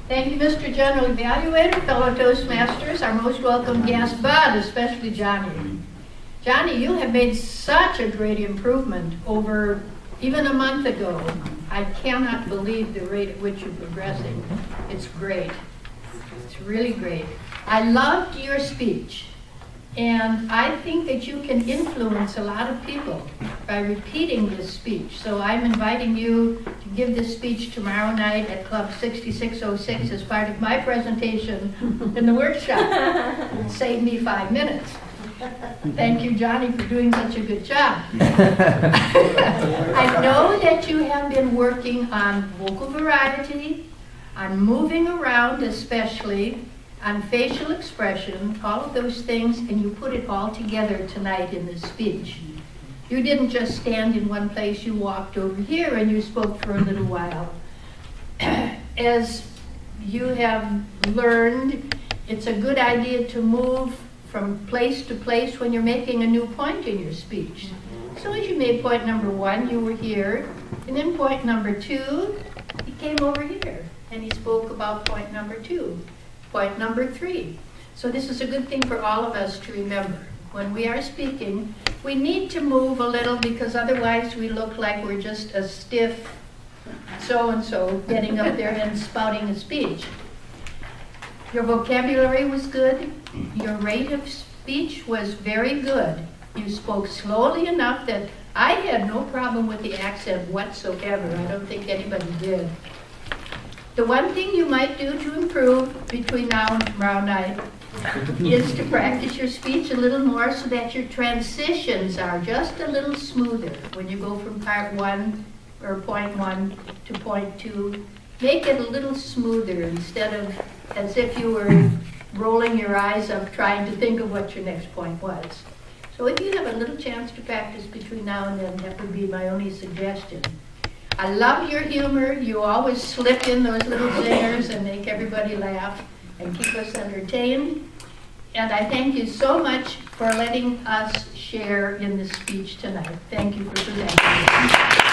Thank you, Mr. General Evaluator, fellow Toastmasters, our most welcome guest, but especially Johnny. Johnny, you have made such a great improvement over even a month ago. I cannot believe the rate at which you're progressing. It's great. It's really great. I loved your speech, and I think that you can influence a lot of people by repeating this speech. So I'm inviting you to give this speech tomorrow night at Club 6606 as part of my presentation in the workshop. It'll save me 5 minutes. Thank you, Johnny, for doing such a good job. I know that you have been working on vocal variety, on moving around especially, on facial expression, all of those things, and you put it all together tonight in this speech. You didn't just stand in one place, you walked over here and you spoke for a little while. As you have learned, it's a good idea to move from place to place when you're making a new point in your speech. So as you made point number 1, you were here, and then point number 2, he came over here, and he spoke about point number 2, point number 3. So this is a good thing for all of us to remember. When we are speaking, we need to move a little because otherwise we look like we're just a stiff so-and-so getting up there and spouting a speech. Your vocabulary was good. Your rate of speech was very good. You spoke slowly enough that I had no problem with the accent whatsoever. I don't think anybody did. The one thing you might do to improve between now and tomorrow night is to practice your speech a little more so that your transitions are just a little smoother when you go from part 1 or point 1 to point 2. Make it a little smoother instead of as if you were rolling your eyes up trying to think of what your next point was. So if you have a little chance to practice between now and then, that would be my only suggestion. I love your humor. You always slip in those little zingers and make everybody laugh and keep us entertained. And I thank you so much for letting us share in this speech tonight. Thank you for presenting.